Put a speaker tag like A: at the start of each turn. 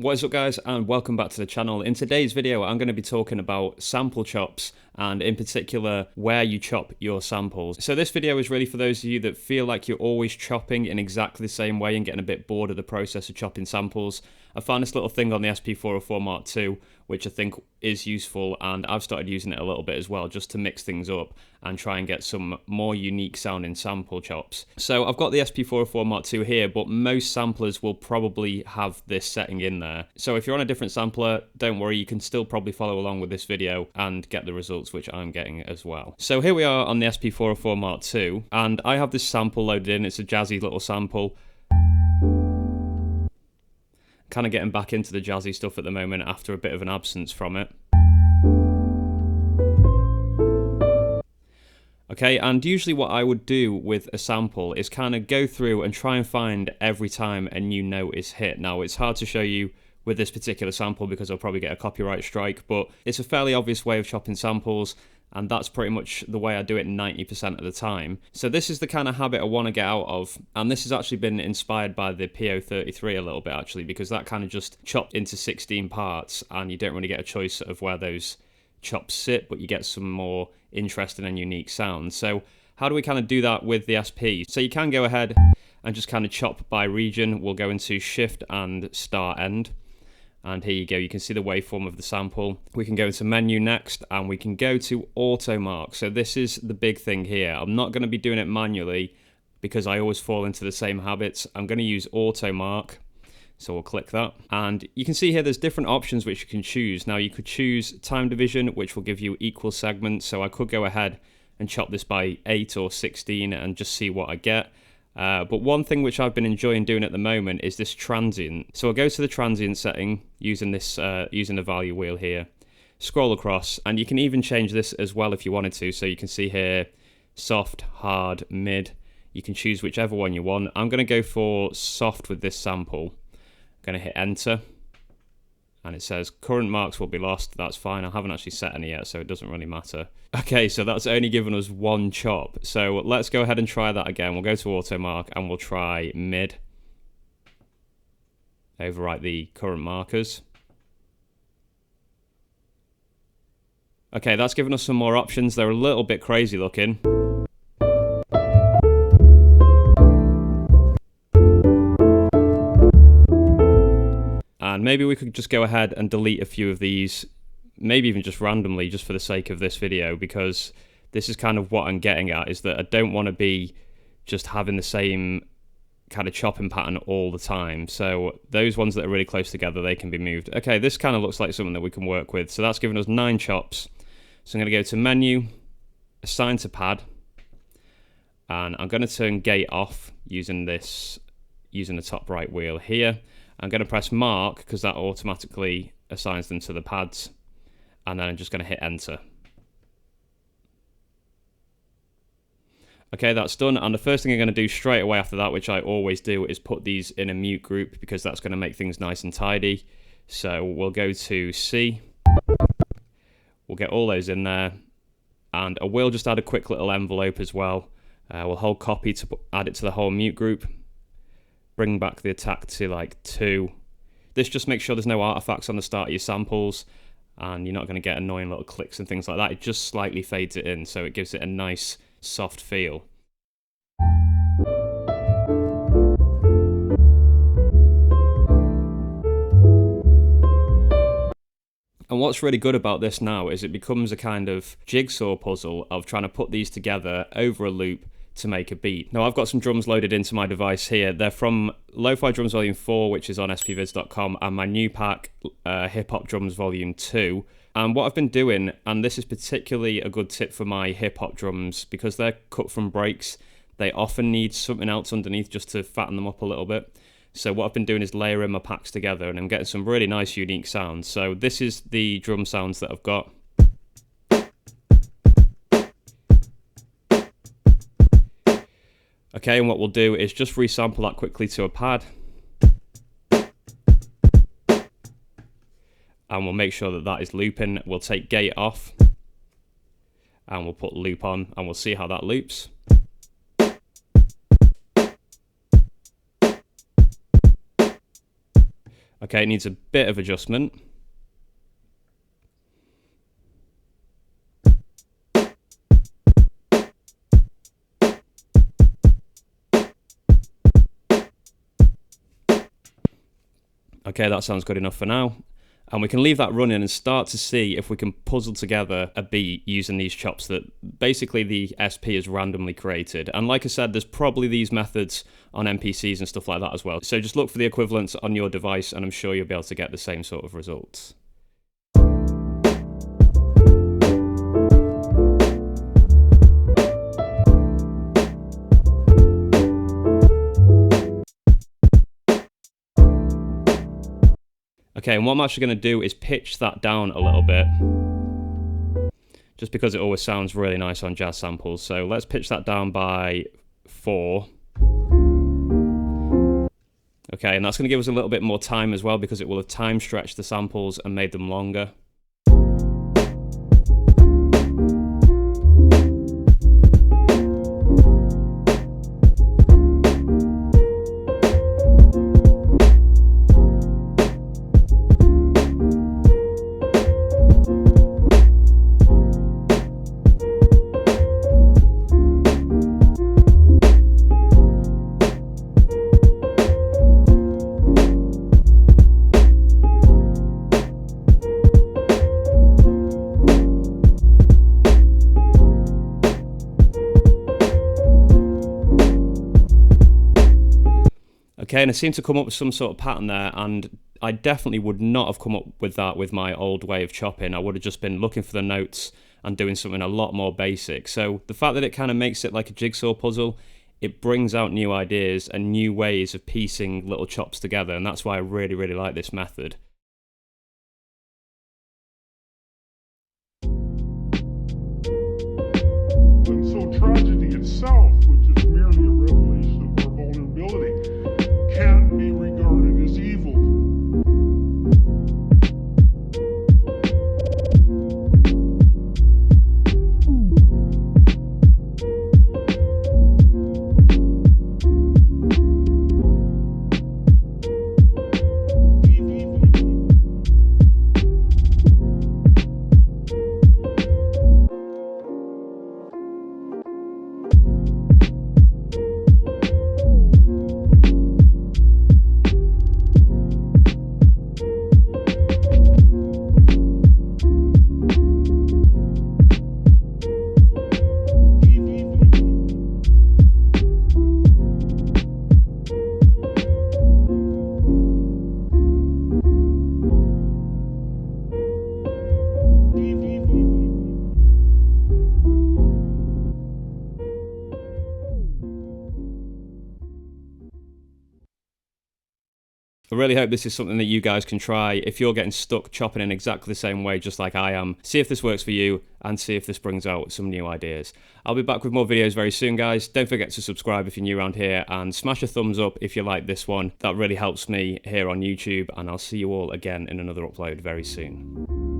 A: What is up guys, and welcome back to the channel. In today's video I'm going to be talking about sample chops, and in particular where you chop your samples. So this video is really for those of you that feel like you're always chopping in exactly the same way and getting a bit bored of the process of chopping samples. I found this little thing on the SP404 Mark II which I think is useful, and I've started using it a little bit as well, just to mix things up and try and get some more unique sounding sample chops. So I've got the SP404 Mark II here, but most samplers will probably have this setting in there. So if you're on a different sampler, don't worry, you can still probably follow along with this video and get the results which I'm getting as well. So here we are on the SP404 Mark II, and I have this sample loaded in. It's a jazzy little sample. Kind of getting back into the jazzy stuff at the moment after a bit of an absence from it. Okay, and usually what I would do with a sample is kind of go through and try and find every time a new note is hit. Now, it's hard to show you with this particular sample because I'll probably get a copyright strike, but it's a fairly obvious way of chopping samples, and that's pretty much the way I do it 90% of the time. So this is the kind of habit I want to get out of, and this has actually been inspired by the PO33 a little bit actually, because that kind of just chopped into 16 parts and you don't really get a choice of where those chops sit, but you get some more interesting and unique sounds. So how do we kind of do that with the SP? So you can go ahead and just kind of chop by region. We'll go into Shift and Start End. And here you go, you can see the waveform of the sample. We can go into Menu next, and we can go to Auto Mark. So this is the big thing here. I'm not going to be doing it manually because I always fall into the same habits. I'm going to use Auto Mark. So we'll click that. And you can see here there's different options which you can choose. Now you could choose time division, which will give you equal segments. So I could go ahead and chop this by 8 or 16 and just see what I get. But one thing which I've been enjoying doing at the moment is this transient. So I'll go to the transient setting using this, using the value wheel here, scroll across, and you can even change this as well if you wanted to. So you can see here, soft, hard, mid. You can choose whichever one you want. I'm going to go for soft with this sample. I'm going to hit enter, and it says current marks will be lost. That's fine. I haven't actually set any yet, so it doesn't really matter. Okay, so that's only given us one chop. So let's go ahead and try that again. We'll go to auto mark and we'll try mid. Overwrite the current markers. Okay, that's given us some more options. They're a little bit crazy looking. And maybe we could just go ahead and delete a few of these, maybe even just randomly, just for the sake of this video, because this is kind of what I'm getting at, is that I don't want to be just having the same kind of chopping pattern all the time. So those ones that are really close together, they can be moved. Okay, this kind of looks like something that we can work with. So that's given us 9 chops. So I'm going to go to Menu, Assign to Pad, and I'm going to turn Gate off using this, using the top right wheel here. I'm going to press Mark because that automatically assigns them to the pads, and then I'm just going to hit enter. Okay, that's done, and the first thing I'm going to do straight away after that, which I always do, is put these in a mute group because that's going to make things nice and tidy. So we'll go to C, we'll get all those in there, and I will just add a quick little envelope as well. We'll hold copy to add it to the whole mute group. Bring back the attack to like 2. This just makes sure there's no artifacts on the start of your samples, and you're not going to get annoying little clicks and things like that. It just slightly fades it in, so it gives it a nice soft feel. And what's really good about this now is it becomes a kind of jigsaw puzzle of trying to put these together over a loop to make a beat. Now I've got some drums loaded into my device here. They're from Lo-Fi Drums Volume 4, which is on spviz.com, and my new pack, Hip Hop Drums Volume 2. And what I've been doing, and this is particularly a good tip for my hip hop drums, because they're cut from breaks, they often need something else underneath just to fatten them up a little bit. So what I've been doing is layering my packs together, and I'm getting some really nice unique sounds. So this is the drum sounds that I've got. Okay, and what we'll do is just resample that quickly to a pad. And we'll make sure that that is looping. We'll take gate off. And we'll put loop on, and we'll see how that loops. Okay, it needs a bit of adjustment. Okay, that sounds good enough for now. And we can leave that running and start to see if we can puzzle together a beat using these chops that basically the SP has randomly created. And like I said, there's probably these methods on NPCs and stuff like that as well. So just look for the equivalents on your device and I'm sure you'll be able to get the same sort of results. Okay, and what I'm actually going to do is pitch that down a little bit, just because it always sounds really nice on jazz samples. So let's pitch that down by 4. Okay, and that's going to give us a little bit more time as well, because it will have time stretched the samples and made them longer. Okay, and I seem to come up with some sort of pattern there, and I definitely would not have come up with that with my old way of chopping. I would have just been looking for the notes and doing something a lot more basic. So the fact that it kind of makes it like a jigsaw puzzle, it brings out new ideas and new ways of piecing little chops together, and that's why I really, really like this method.
B: And so tragedy itself, which is merely a revelation of our vulnerability, can't be regarded as evil.
A: I really hope this is something that you guys can try if you're getting stuck chopping in exactly the same way just like I am. See if this works for you and see if this brings out some new ideas. I'll be back with more videos very soon, guys. Don't forget to subscribe if you're new around here and smash a thumbs up if you like this one. That really helps me here on YouTube, and I'll see you all again in another upload very soon.